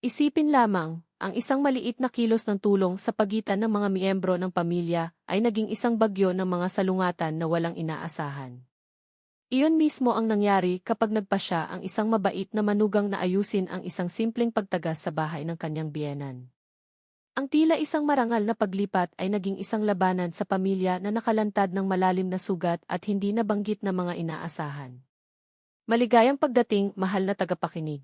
Isipin lamang, ang isang maliit na kilos ng tulong sa pagitan ng mga miyembro ng pamilya ay naging isang bagyo ng mga salungatan na walang inaasahan. Iyon mismo ang nangyari kapag nagpasya ang isang mabait na manugang na ayusin ang isang simpleng pagtagas sa bahay ng kanyang biyenan. Ang tila isang marangal na paglipat ay naging isang labanan sa pamilya na nakalantad ng malalim na sugat at hindi nabanggit na mga inaasahan. Maligayang pagdating, mahal na tagapakinig.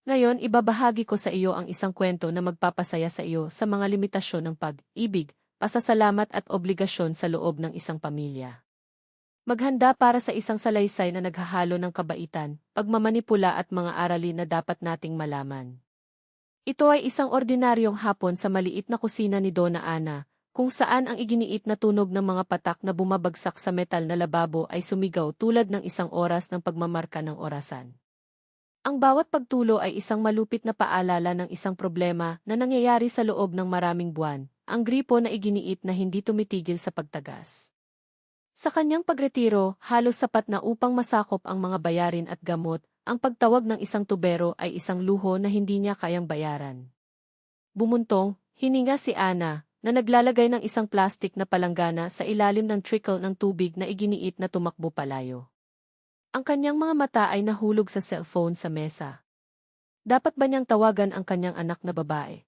Ngayon, ibabahagi ko sa iyo ang isang kwento na magpapasaya sa iyo sa mga limitasyon ng pag-ibig, pasasalamat at obligasyon sa loob ng isang pamilya. Maghanda para sa isang salaysay na naghahalo ng kabaitan, pagmamanipula at mga aralin na dapat nating malaman. Ito ay isang ordinaryong hapon sa maliit na kusina ni Donna Ana, kung saan ang iginiit na tunog ng mga patak na bumabagsak sa metal na lababo ay sumigaw tulad ng isang oras ng pagmamarka ng orasan. Ang bawat pagtulo ay isang malupit na paalala ng isang problema na nangyayari sa loob ng maraming buwan, ang gripo na iginiit na hindi tumitigil sa pagtagas. Sa kanyang pagretiro, halos sapat na upang masakop ang mga bayarin at gamot, ang pagtawag ng isang tubero ay isang luho na hindi niya kayang bayaran. Bumuntong, hininga si Ana, na naglalagay ng isang plastik na palanggana sa ilalim ng trickle ng tubig na iginiit na tumakbo palayo. Ang kanyang mga mata ay nahulog sa cellphone sa mesa. Dapat ba niyang tawagan ang kanyang anak na babae?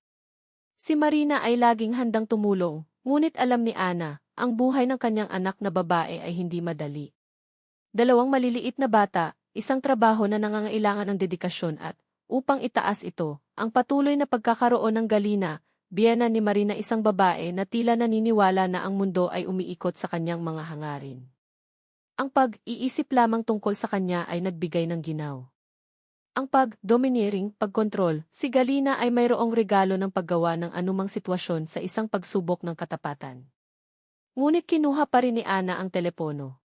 Si Marina ay laging handang tumulong, ngunit alam ni Ana, ang buhay ng kanyang anak na babae ay hindi madali. Dalawang maliliit na bata, isang trabaho na nangangailangan ng dedikasyon at, upang itaas ito, ang patuloy na pagkakaroon ng Galina, biyena ni Marina isang babae na tila naniniwala na ang mundo ay umiikot sa kanyang mga hangarin. Ang pag-iisip lamang tungkol sa kanya ay nagbigay ng ginaw. Ang pag-domineering, pagkontrol, si Galina ay mayroong regalo ng paggawa ng anumang sitwasyon sa isang pagsubok ng katapatan. Ngunit kinuha pa rin ni Ana ang telepono.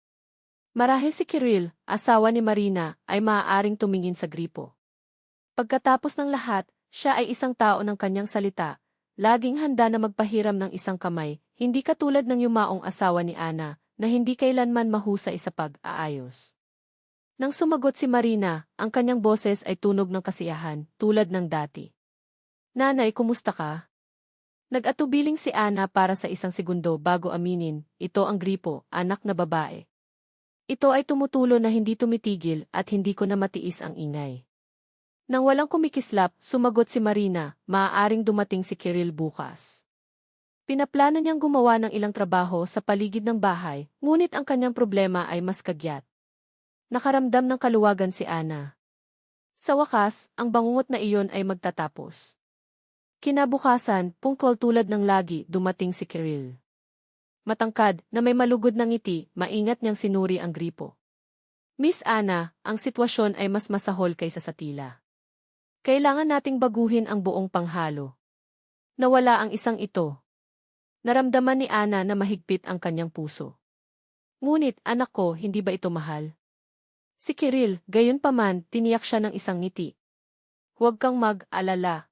Marahil si Kiril, asawa ni Marina, ay maaaring tumingin sa gripo. Pagkatapos ng lahat, siya ay isang tao ng kanyang salita, laging handa na magpahiram ng isang kamay, hindi katulad ng yumaong asawa ni Ana, na hindi kailanman mahusay sa pag-aayos. Nang sumagot si Marina, ang kanyang boses ay tunog ng kasiyahan, tulad ng dati. Nanay, kumusta ka? Nag-atubiling si Ana para sa isang segundo bago aminin, ito ang gripo, anak na babae. Ito ay tumutulo na hindi tumitigil at hindi ko na matiis ang ingay. Nang walang kumikislap, sumagot si Marina, maaaring dumating si Kiril bukas. Pinaplano niyang gumawa ng ilang trabaho sa paligid ng bahay, ngunit ang kanyang problema ay mas kagyat. Nakaramdam ng kaluwagan si Ana. Sa wakas, ang bangungot na iyon ay magtatapos. Kinabukasan, pungkol tulad ng lagi, dumating si Kiril. Matangkad, na may malugod na ngiti, maingat niyang sinuri ang gripo. Miss Ana, ang sitwasyon ay mas masahol kaysa sa tila. Kailangan nating baguhin ang buong panghalo. Nawala ang isang ito. Naramdaman ni Ana na mahigpit ang kanyang puso. Ngunit, anak ko, hindi ba ito mahal? Si Kiril, gayunpaman, tiniyak siya ng isang ngiti. Huwag kang mag-alala.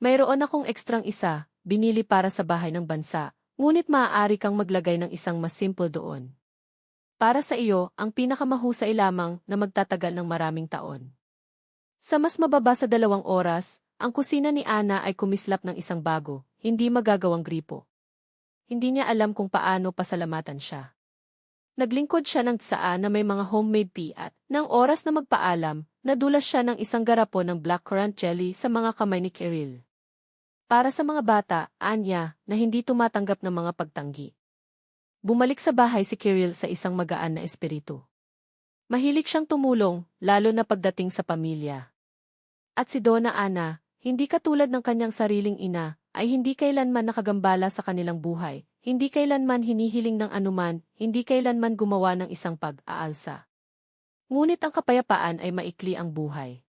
Mayroon akong ekstrang isa, binili para sa bahay ng bansa, ngunit maaari kang maglagay ng isang mas simple doon. Para sa iyo, ang pinakamahusay lamang na magtatagal ng maraming taon. Sa mas mababa sa 2 oras, ang kusina ni Ana ay kumislap ng isang bago, hindi magagawang gripo. Hindi niya alam kung paano pasalamatan siya. Naglingkod siya ng tsaa na may mga homemade tea at, nang oras na magpaalam, nadulas siya ng isang garapon ng blackcurrant jelly sa mga kamay ni Kiril. Para sa mga bata, anya, na hindi tumatanggap ng mga pagtanggi. Bumalik sa bahay si Kiril sa isang magaan na espiritu. Mahilig siyang tumulong, lalo na pagdating sa pamilya. At si Donna Ana, hindi katulad ng kanyang sariling ina, ay hindi kailanman nakagambala sa kanilang buhay, hindi kailanman hinihiling ng anuman, hindi kailanman gumawa ng isang pag-aalsa. Ngunit ang kapayapaan ay maikli ang buhay.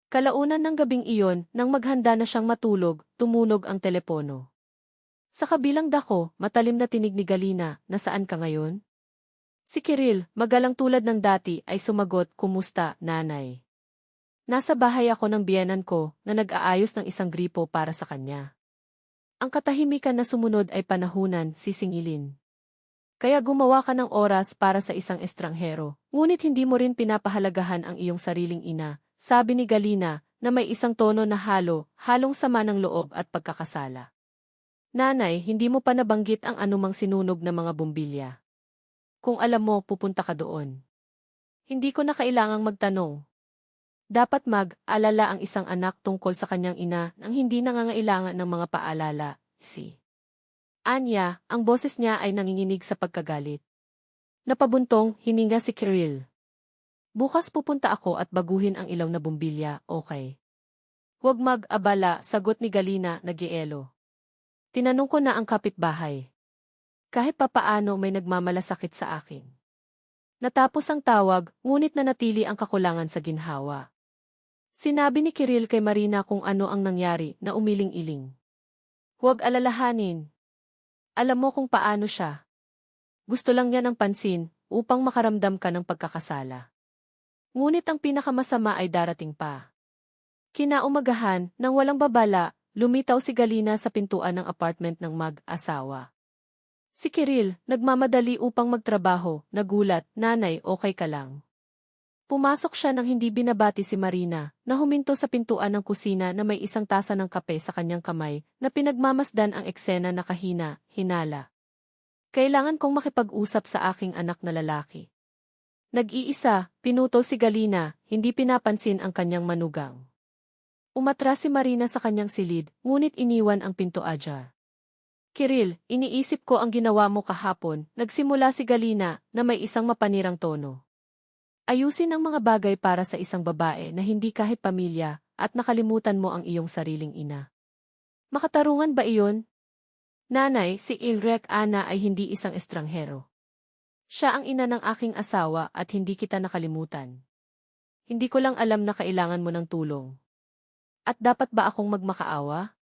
Kalaunan ng gabing iyon, nang maghanda na siyang matulog, tumunog ang telepono. Sa kabilang dako, matalim na tinig ni Galina, nasaan ka ngayon? Si Kiril, magalang tulad ng dati, ay sumagot, kumusta, nanay? Nasa bahay ako ng biyenan ko, na nag-aayos ng isang gripo para sa kanya. Ang katahimikan na sumunod ay panahunan, sisingilin. Kaya gumawa ka ng oras para sa isang estranghero, ngunit hindi mo rin pinapahalagahan ang iyong sariling ina, sabi ni Galina, na may isang tono na halong sama ng loob at pagkakasala. Nanay, hindi mo pa nabanggit ang anumang sinunog na mga bumbilya. Kung alam mo, pupunta ka doon. Hindi ko na kailangang magtanong. Dapat mag-alala ang isang anak tungkol sa kanyang ina nang hindi nangangailangan ng mga paalala, si Anya, ang boses niya ay nanginginig sa pagkagalit. Napabuntong, hininga si Kirill. Bukas pupunta ako at baguhin ang ilaw na bumbilya, okay? Huwag mag-abala, sagot ni Galina, nagyelo. Tinanong ko na ang kapitbahay. Kahit papaano may nagmamalasakit sa akin. Natapos ang tawag, ngunit nanatili ang kakulangan sa ginhawa. Sinabi ni Kirill kay Marina kung ano ang nangyari na umiling-iling. Huwag alalahanin. Alam mo kung paano siya. Gusto lang niya ng pansin upang makaramdam ka ng pagkakasala. Ngunit ang pinakamasama ay darating pa. Kinaumagahan, nang walang babala, lumitaw si Galina sa pintuan ng apartment ng mag-asawa. Si Kirill, nagmamadali upang magtrabaho, nagulat, nanay, okay ka lang. Pumasok siya nang hindi binabati si Marina, na huminto sa pintuan ng kusina na may isang tasa ng kape sa kanyang kamay, na pinagmamasdan ang eksena na hinala. Kailangan kong makipag-usap sa aking anak na lalaki. Nag-iisa, pinutol si Galina, hindi pinapansin ang kanyang manugang. Umatras si Marina sa kanyang silid, ngunit iniwan ang pinto ajar. Kirill, iniisip ko ang ginawa mo kahapon, nagsimula si Galina, na may isang mapanirang tono. Ayusin ang mga bagay para sa isang babae na hindi kahit pamilya, at nakalimutan mo ang iyong sariling ina. Makatarungan ba iyon? Nanay, si Ilrek Ana ay hindi isang estranghero. Siya ang ina ng aking asawa at hindi kita nakalimutan. Hindi ko lang alam na kailangan mo ng tulong. At dapat ba akong magmakaawa?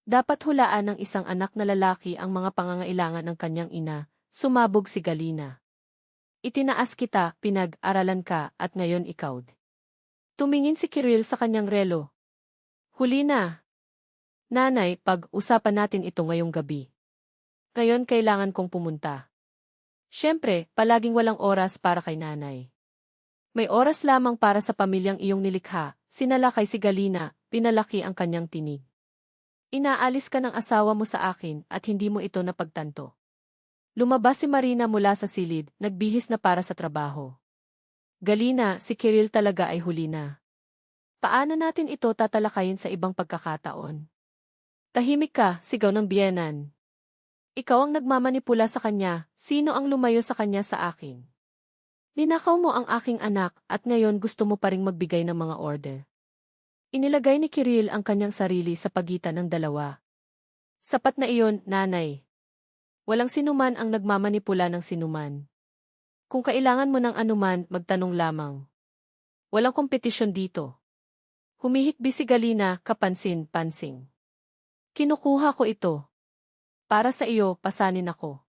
Dapat hulaan ng isang anak na lalaki ang mga pangangailangan ng kanyang ina, sumabog si Galina. Itinaas kita, pinag-aralan ka, at ngayon ikaw. Tumingin si Kirill sa kanyang relo. Huli na. Nanay, pag-usapan natin ito ngayong gabi. Ngayon kailangan kong pumunta. Siyempre, palaging walang oras para kay nanay. May oras lamang para sa pamilyang iyong nilikha, sinalakay si Galina, pinalaki ang kanyang tinig. Inaalis ka ng asawa mo sa akin at hindi mo ito napagtanto. Lumabas si Marina mula sa silid, nagbihis na para sa trabaho. Galina, si Kirill talaga ay huli na. Paano natin ito tatalakayin sa ibang pagkakataon? Tahimik ka, sigaw ng biyenan. Ikaw ang nagmamanipula sa kanya, sino ang lumayo sa kanya sa akin? Ninakaw mo ang aking anak at ngayon gusto mo pa ring magbigay ng mga order. Inilagay ni Kirill ang kanyang sarili sa pagitan ng dalawa. Sapat na iyon, nanay. Walang sinuman ang nagmamanipula ng sinuman. Kung kailangan mo ng anuman, magtanong lamang. Walang kompetisyon dito. Humihikbi si Galina, kapansin-pansing. Kinukuha ko ito. Para sa iyo, pasanin ako.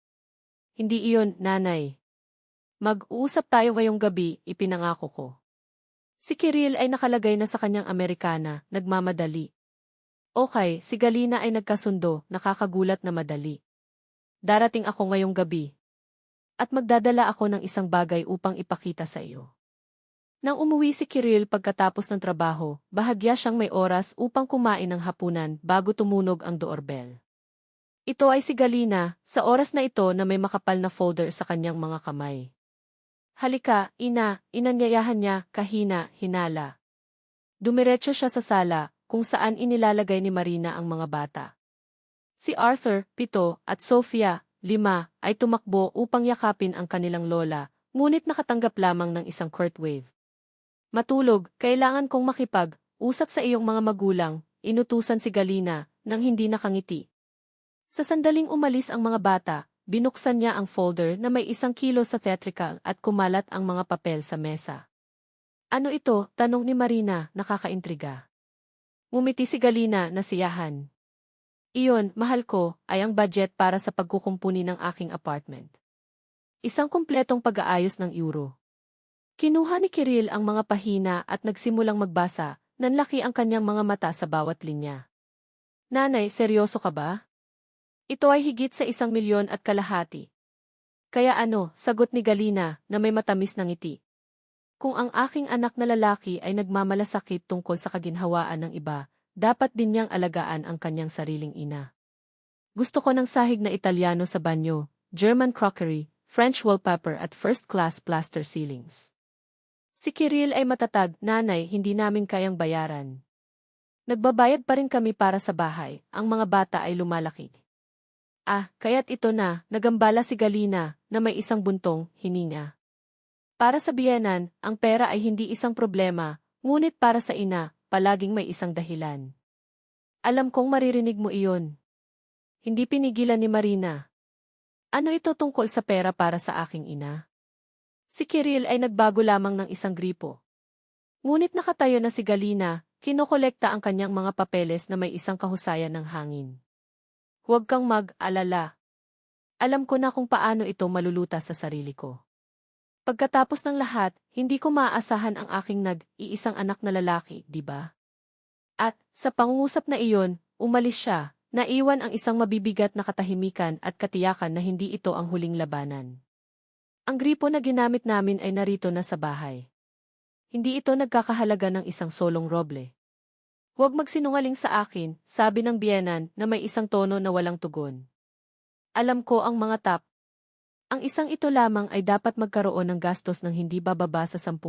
Hindi iyon, nanay. Mag-uusap tayo ngayong gabi, ipinangako ko. Si Kirill ay nakalagay na sa kanyang Amerikana, nagmamadali. Okay, si Galina ay nagkasundo, nakakagulat na madali. Darating ako ngayong gabi. At magdadala ako ng isang bagay upang ipakita sa iyo. Nang umuwi si Kirill pagkatapos ng trabaho, bahagya siyang may oras upang kumain ng hapunan bago tumunog ang doorbell. Ito ay si Galina, sa oras na ito na may makapal na folder sa kanyang mga kamay. Halika, ina, inanyayahan niya, hinala. Dumiretso siya sa sala, kung saan inilalagay ni Marina ang mga bata. Si Arthur, 7, at Sophia, 5, ay tumakbo upang yakapin ang kanilang lola, ngunit nakatanggap lamang ng isang curt wave. Matulog, kailangan kong makipag-usap sa iyong mga magulang, inutusan si Galina, nang hindi nakangiti. Sa sandaling umalis ang mga bata, binuksan niya ang folder na may 1 kilo sa theatrical at kumalat ang mga papel sa mesa. Ano ito? Tanong ni Marina, nakakaintriga. Ngumiti si Galina, nasiyahan. Iyon, mahal ko, ay ang budget para sa pagkukumpuni ng aking apartment. Isang kumpletong pag-aayos ng euro. Kinuha ni Kirill ang mga pahina at nagsimulang magbasa, nanlaki ang kanyang mga mata sa bawat linya. Nanay, seryoso ka ba? Ito ay higit sa 1,500,000. Kaya ano, sagot ni Galina, na may matamis na ngiti. Kung ang aking anak na lalaki ay nagmamalasakit tungkol sa kaginhawaan ng iba, dapat din niyang alagaan ang kanyang sariling ina. Gusto ko ng sahig na Italyano sa banyo, German crockery, French wallpaper at first-class plaster ceilings. Si Kiril ay matatag, nanay, hindi namin kayang bayaran. Nagbabayad pa rin kami para sa bahay, ang mga bata ay lumalaki. Kaya't ito na, nagambala si Galina, na may isang buntong, hininga. Para sa biyenan, ang pera ay hindi isang problema, ngunit para sa ina, palaging may isang dahilan. Alam kong maririnig mo iyon. Hindi pinigilan ni Marina. Ano ito tungkol sa pera para sa aking ina? Si Kiril ay nagbago lamang ng isang gripo. Ngunit nakatayo na si Galina, kinokolekta ang kanyang mga papeles na may isang kahusayan ng hangin. Huwag kang mag-alala. Alam ko na kung paano ito malulutas sa sarili ko. Pagkatapos ng lahat, hindi ko maaasahan ang aking nag-iisang anak na lalaki, di ba? At, sa pangungusap na iyon, umalis siya, naiwan ang isang mabibigat na katahimikan at katiyakan na hindi ito ang huling labanan. Ang gripo na ginamit namin ay narito na sa bahay. Hindi ito nagkakahalaga ng isang solong roble. Huwag magsinungaling sa akin, sabi ng biyenan na may isang tono na walang tugon. Alam ko ang mga tap. Ang isang ito lamang ay dapat magkaroon ng gastos ng hindi bababa sa 10,000,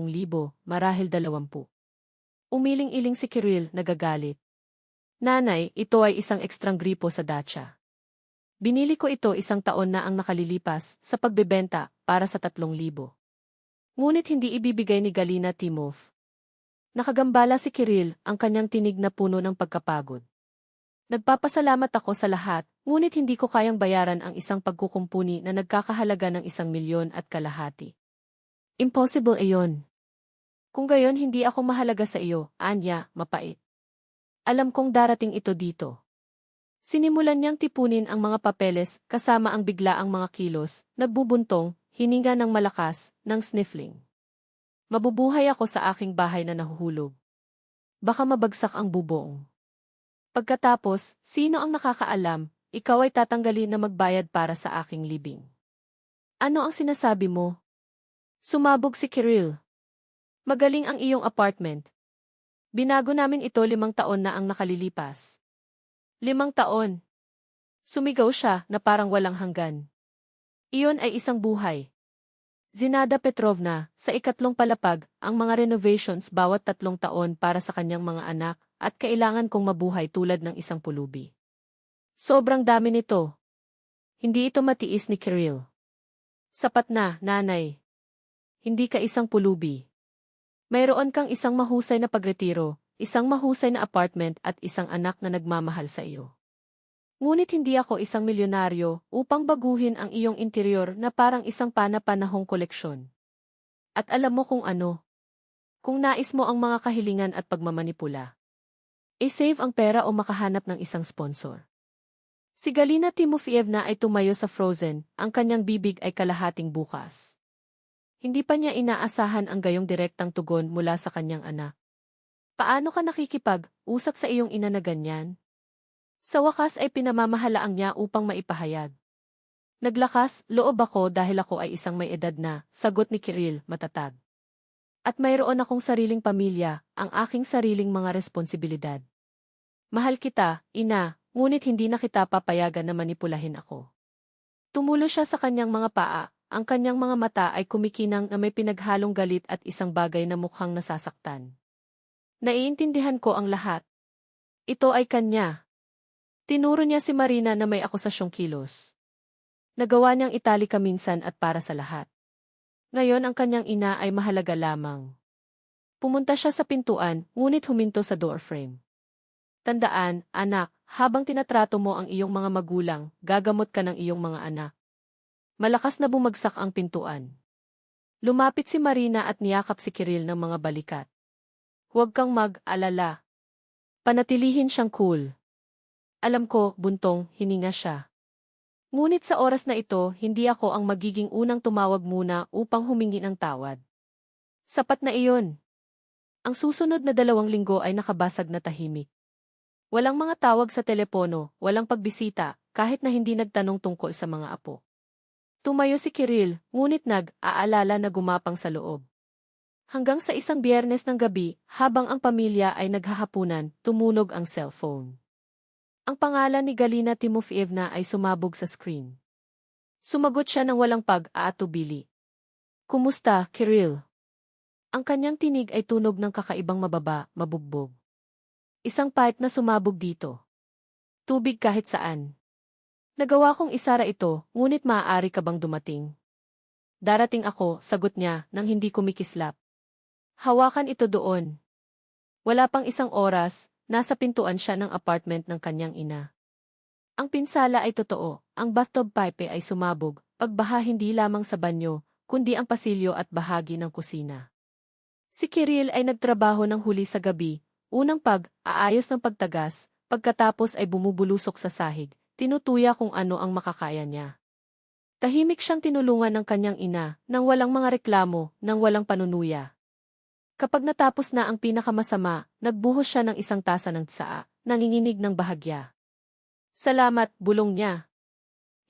marahil 20. Umiling-iling si Kiril, nagagalit. Nanay, ito ay isang ekstrang gripo sa dacha. Binili ko ito 1 taon na ang nakalilipas sa pagbebenta para sa 3,000. Ngunit hindi ibibigay ni Galina Timov. Nakagambala si Kiril, ang kanyang tinig na puno ng pagkapagod. Nagpapasalamat ako sa lahat, ngunit hindi ko kayang bayaran ang isang pagkukumpuni na nagkakahalaga ng 1,500,000. Impossible iyon. Kung gayon hindi ako mahalaga sa iyo, Anya, mapait. Alam kong darating ito dito. Sinimulan niyang tipunin ang mga papeles kasama ang biglaang mga kilos, nagbubuntong, hininga ng malakas, ng sniffling. Mabubuhay ako sa aking bahay na nahuhulog. Baka mabagsak ang bubong. Pagkatapos, sino ang nakakaalam, ikaw ay tatanggalin na magbayad para sa aking libing. Ano ang sinasabi mo? Sumabog si Kiril. Magaling ang iyong apartment. Binago namin ito 5 taon na ang nakalilipas. 5 taon. Sumigaw siya na parang walang hanggan. Iyon ay isang buhay. Zinada Petrovna, sa 3 palapag, ang mga renovations bawat 3 taon para sa kanyang mga anak, at kailangan kong mabuhay tulad ng isang pulubi. Sobrang dami nito. Hindi ito matiis ni Kiril. Sapat na, nanay. Hindi ka isang pulubi. Mayroon kang isang mahusay na pagretiro, isang mahusay na apartment at isang anak na nagmamahal sa iyo. Ngunit hindi ako isang milyonaryo upang baguhin ang iyong interior na parang isang pana-panahong koleksyon. At alam mo kung ano? Kung nais mo ang mga kahilingan at pagmamanipula. I-save ang pera o makahanap ng isang sponsor. Si Galina Timofyevna ay tumayo sa Frozen, ang kanyang bibig ay kalahating bukas. Hindi pa niya inaasahan ang gayong direktang tugon mula sa kanyang anak. Paano ka nakikipag-usap sa iyong ina na ganyan? Sa wakas ay pinamamahalaang niya upang maipahayag. Naglakas, loob ako dahil ako ay isang may edad na, sagot ni Kiril, matatag. At mayroon akong sariling pamilya, ang aking sariling mga responsibilidad. Mahal kita, ina, ngunit hindi na kita papayagan na manipulahin ako. Tumulo siya sa kanyang mga paa, ang kanyang mga mata ay kumikinang na may pinaghalong galit at isang bagay na mukhang nasasaktan. Naiintindihan ko ang lahat. Ito ay kanya. Tinuro niya si Marina na may akusasyong kilos. Nagawa niyang italika minsan at para sa lahat. Ngayon ang kanyang ina ay mahalaga lamang. Pumunta siya sa pintuan, ngunit huminto sa doorframe. Tandaan, anak, habang tinatrato mo ang iyong mga magulang, gagamot ka ng iyong mga anak. Malakas na bumagsak ang pintuan. Lumapit si Marina at niyakap si Kiril ng mga balikat. Huwag kang mag-alala. Panatilihin siyang cool. Alam ko, buntong, hininga siya. Ngunit sa oras na ito, hindi ako ang magiging unang tumawag muna upang humingi ng tawad. Sapat na iyon. Ang susunod na 2 linggo ay nakabasag na tahimik. Walang mga tawag sa telepono, walang pagbisita, kahit na hindi nagtanong tungkol sa mga apo. Tumayo si Kiril, ngunit nag-aalala na gumapang sa loob. Hanggang sa isang Biyernes ng gabi, habang ang pamilya ay naghahapunan, tumunog ang cellphone. Ang pangalan ni Galina Timofeevna ay sumabog sa screen. Sumagot siya ng walang pag-aatubili. Kumusta, Kirill? Ang kanyang tinig ay tunog ng kakaibang mababa, mabugbog. Isang pipe na sumabog dito. Tubig kahit saan. Nagawa kong isara ito, ngunit maaari ka bang dumating? Darating ako, sagot niya, nang hindi kumikislap. Hawakan ito doon. Wala pang isang oras, nasa pintuan siya ng apartment ng kanyang ina. Ang pinsala ay totoo, ang bathtub pipe ay sumabog, pagbaha hindi lamang sa banyo, kundi ang pasilyo at bahagi ng kusina. Si Kirill ay nagtrabaho ng huli sa gabi, unang pag-aayos ng pagtagas, pagkatapos ay bumubulusok sa sahig, tinutuya kung ano ang makakaya niya. Tahimik siyang tinulungan ng kanyang ina, nang walang mga reklamo, nang walang panunuya. Kapag natapos na ang pinakamasama, nagbuhos siya ng isang tasa ng tsaa, nanginginig ng bahagya. Salamat, bulong niya.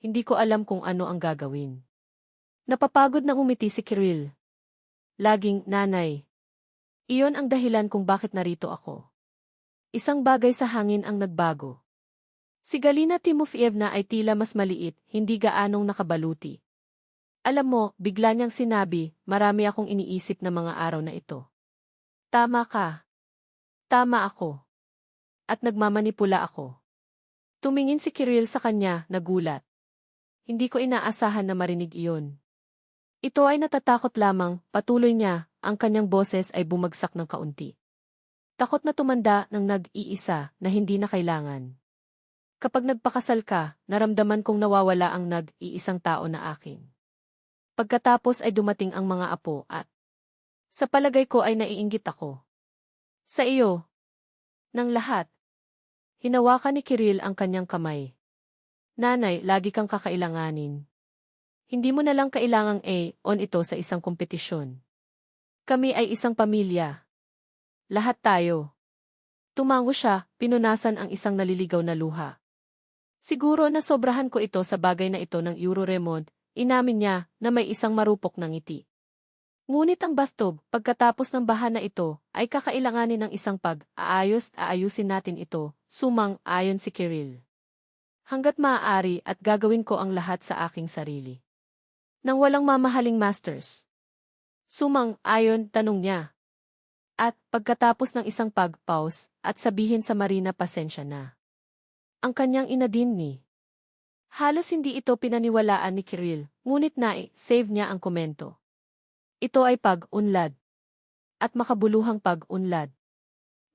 Hindi ko alam kung ano ang gagawin. Napapagod na umiti si Kirill. Laging, nanay. Iyon ang dahilan kung bakit narito ako. Isang bagay sa hangin ang nagbago. Si Galina Timofeevna ay tila mas maliit, hindi gaanong nakabaluti. Alam mo, bigla niyang sinabi, marami akong iniisip na mga araw na ito. Tama ka. Tama ako. At nagmamanipula ako. Tumingin si Kirill sa kanya, nagulat. Hindi ko inaasahan na marinig iyon. Ito ay natatakot lamang, patuloy niya, ang kanyang boses ay bumagsak ng kaunti. Takot na tumanda ng nag-iisa na hindi na kailangan. Kapag nagpakasal ka, naramdaman kong nawawala ang nag-iisang tao na akin. Pagkatapos ay dumating ang mga apo at sa palagay ko ay naiinggit ako. Sa iyo. Nang lahat. Hinawakan ni Kirill ang kanyang kamay. Nanay, lagi kang kakailanganin. Hindi mo na lang kailangang on ito sa isang kompetisyon. Kami ay isang pamilya. Lahat tayo. Tumango siya, pinunasan ang isang naliligaw na luha. Siguro na sobrahan ko ito sa bagay na ito ng Euroremont, inamin niya na may isang marupok na ngiti. Ngunit ang bathtub, pagkatapos ng baha na ito, ay kakailanganin ng isang ayusin natin ito, sumang-ayon si Kirill. Hanggat maaari at gagawin ko ang lahat sa aking sarili. Nang walang mamahaling masters. Sumang-ayon, tanong niya. At, pagkatapos ng isang pause, at sabihin sa Marina pasensya na. Ang kanyang ina din ni. Halos hindi ito pinaniwalaan ni Kirill, ngunit save niya ang komento. Ito ay pag-unlad. At makabuluhang pag-unlad.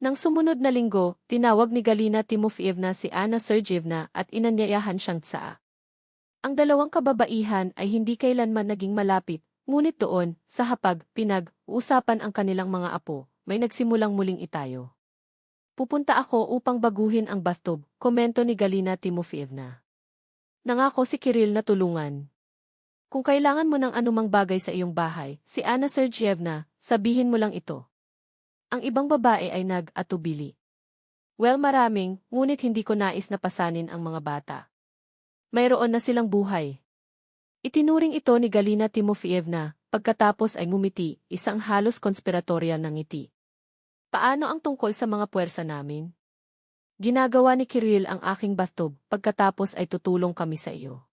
Nang sumunod na linggo, tinawag ni Galina Timofeevna si Anna Sergeyevna at inanyayahan siyang tsaa. Ang dalawang kababaihan ay hindi kailanman naging malapit, ngunit doon, sa hapag, pinag-uusapan ang kanilang mga apo, may nagsimulang muling itayo. Pupunta ako upang baguhin ang bathtub, komento ni Galina Timofeevna. Nangako si Kirill na tulungan. Kung kailangan mo ng anumang bagay sa iyong bahay, si Anna Sergeyevna, sabihin mo lang ito. Ang ibang babae ay nag-atubili. Well, maraming, ngunit hindi ko nais na pasanin ang mga bata. Mayroon na silang buhay. Itinuring ito ni Galina Timofeevna, pagkatapos ay ngumiti, isang halos konspiratorial na ngiti. Paano ang tungkol sa mga puwersa namin? Ginagawa ni Kirill ang aking bathtub, pagkatapos ay tutulong kami sa iyo.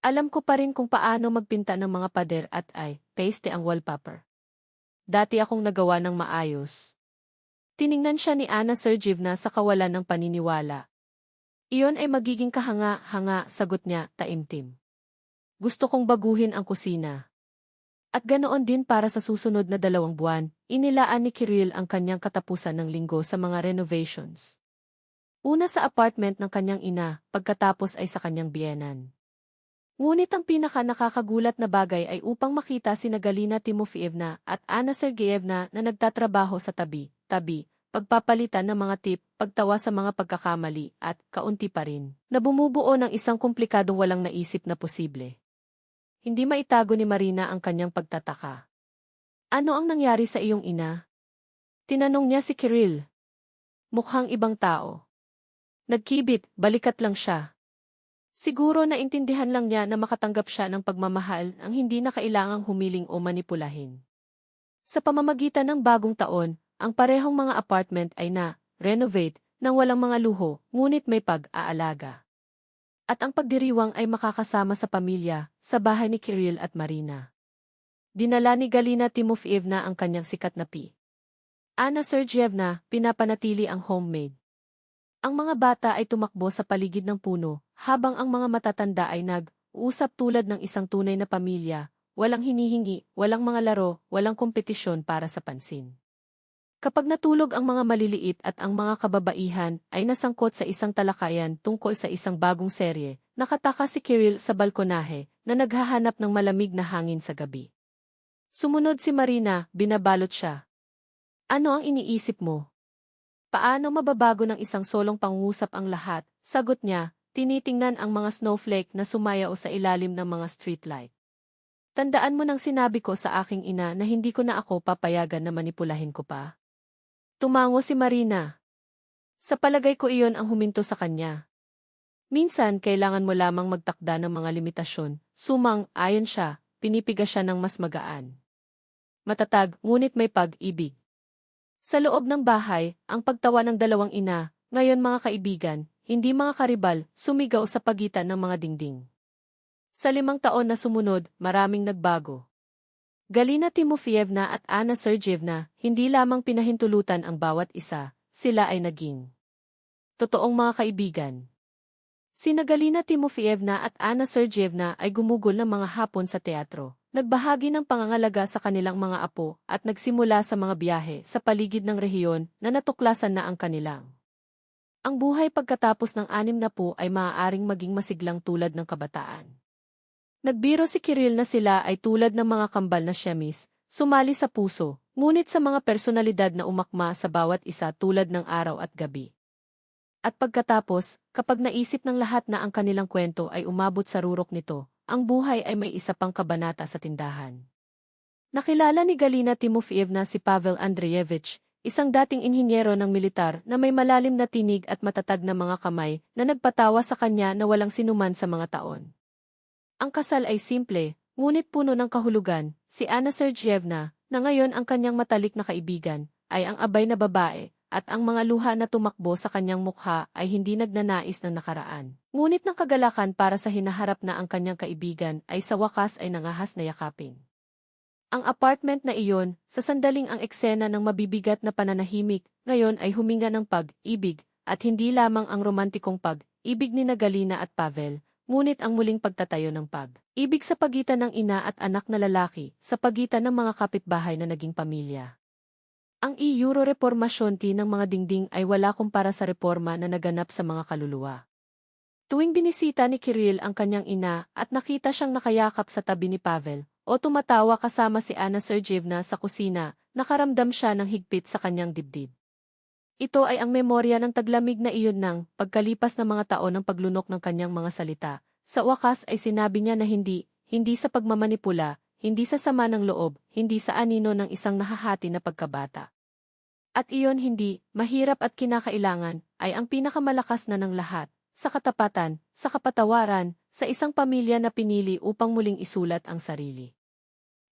Alam ko pa rin kung paano magpinta ng mga pader at paste ang wallpaper. Dati akong nagawa ng maayos. Tiningnan siya ni Anna Sergeyevna sa kawalan ng paniniwala. Iyon ay magiging kahanga-hanga, sagot niya, taimtim. Gusto kong baguhin ang kusina. At ganoon din para sa susunod na 2 buwan, inilaan ni Kirill ang kanyang katapusan ng linggo sa mga renovations. Una sa apartment ng kanyang ina, pagkatapos ay sa kanyang biyenan. Ngunit ang pinaka-nakakagulat na bagay ay upang makita sina Galina Timofeevna at Anna Sergeyevna na nagtatrabaho sa tabi, pagpapalitan ng mga tip, pagtawa sa mga pagkakamali, at kaunti pa rin, na bumubuo ng isang komplikadong walang naisip na posible. Hindi maitago ni Marina ang kanyang pagtataka. Ano ang nangyari sa iyong ina? Tinanong niya si Kirill. Mukhang ibang tao. Nagkibit, balikat lang siya. Siguro naintindihan lang niya na makatanggap siya ng pagmamahal ang hindi na kailangang humiling o manipulahin. Sa pamamagitan ng bagong taon, ang parehong mga apartment ay na-renovate nang walang mga luho, ngunit may pag-aalaga. At ang pagdiriwang ay makakasama sa pamilya, sa bahay ni Kirill at Marina. Dinala ni Galina Timofeevna ang kanyang sikat na Anna Sergeyevna, pinapanatili ang homemade. Ang mga bata ay tumakbo sa paligid ng puno, habang ang mga matatanda ay nag-uusap tulad ng isang tunay na pamilya, walang hinihingi, walang mga laro, walang kompetisyon para sa pansin. Kapag natulog ang mga maliliit at ang mga kababaihan ay nasangkot sa isang talakayan tungkol sa isang bagong serye, nakataka si Kirill sa balkonahe na naghahanap ng malamig na hangin sa gabi. Sumunod si Marina, binabalot siya. Ano ang iniisip mo? Paano mababago ng isang solong pangungusap ang lahat? Sagot niya, tinitingnan ang mga snowflake na sumayaw sa ilalim ng mga streetlight. Tandaan mo nang sinabi ko sa aking ina na hindi ko na ako papayagan na manipulahin ko pa. Tumango si Marina. Sa palagay ko iyon ang huminto sa kanya. Minsan kailangan mo lamang magtakda ng mga limitasyon. Ayon siya, pinipiga siya ng mas magaan. Matatag, ngunit may pag-ibig. Sa loob ng bahay, ang pagtawa ng dalawang ina, ngayon mga kaibigan, hindi mga karibal, sumigaw sa pagitan ng mga dingding. Sa 5 taon na sumunod, maraming nagbago. Galina Timofeevna at Anna Sergeyevna, hindi lamang pinahintulutan ang bawat isa, sila ay naging totoong mga kaibigan. Sina Galina Timofeevna at Anna Sergeyevna ay gumugol ng mga hapon sa teatro, nagbahagi ng pangangalaga sa kanilang mga apo at nagsimula sa mga biyahe sa paligid ng rehiyon na natuklasan na ang kanilang. Ang buhay pagkatapos ng 60 ay maaaring maging masiglang tulad ng kabataan. Nagbiro si Kirill na sila ay tulad ng mga kambal na siyamis, sumali sa puso, ngunit sa mga personalidad na umakma sa bawat isa tulad ng araw at gabi. At pagkatapos, kapag naisip ng lahat na ang kanilang kwento ay umabot sa rurok nito, ang buhay ay may isa pang kabanata sa tindahan. Nakilala ni Galina Timofeevna si Pavel Andreyevich, isang dating inhinyero ng militar na may malalim na tinig at matatag na mga kamay na nagpatawa sa kanya na walang sinuman sa mga taon. Ang kasal ay simple, ngunit puno ng kahulugan. Si Anna Sergeyevna, na ngayon ang kanyang matalik na kaibigan, ay ang abay na babae, at ang mga luha na tumakbo sa kanyang mukha ay hindi nagnanais ng nakaraan. Ngunit ng kagalakan para sa hinaharap na ang kanyang kaibigan ay sa wakas ay nangahas na yakapin. Ang apartment na iyon, sa sandaling ang eksena ng mabibigat na pananahimik, ngayon ay huminga ng pag-ibig, at hindi lamang ang romantikong pag-ibig ni Galina at Pavel, ngunit ang muling pagtatayo ng pag-ibig sa pagitan ng ina at anak na lalaki, sa pagitan ng mga kapitbahay na naging pamilya. Ang Euro-reformasyon ng mga dingding ay wala kumpara sa reforma na naganap sa mga kaluluwa. Tuwing binisita ni Kirill ang kanyang ina at nakita siyang nakayakap sa tabi ni Pavel, o tumatawa kasama si Anna Sergeyevna sa kusina, nakaramdam siya ng higpit sa kanyang dibdib. Ito ay ang memorya ng taglamig na iyon ng pagkalipas ng mga taon ng paglunok ng kanyang mga salita. Sa wakas ay sinabi niya na hindi sa pagmamanipula, hindi sa sama ng loob, hindi sa anino ng isang nahahati na pagkabata. At iyon hindi, mahirap at kinakailangan, ay ang pinakamalakas na ng lahat, sa katapatan, sa kapatawaran, sa isang pamilya na pinili upang muling isulat ang sarili.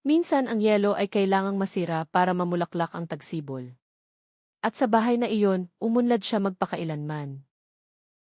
Minsan ang yelo ay kailangang masira para mamulaklak ang tagsibol. At sa bahay na iyon, umunlad siya magpakailanman.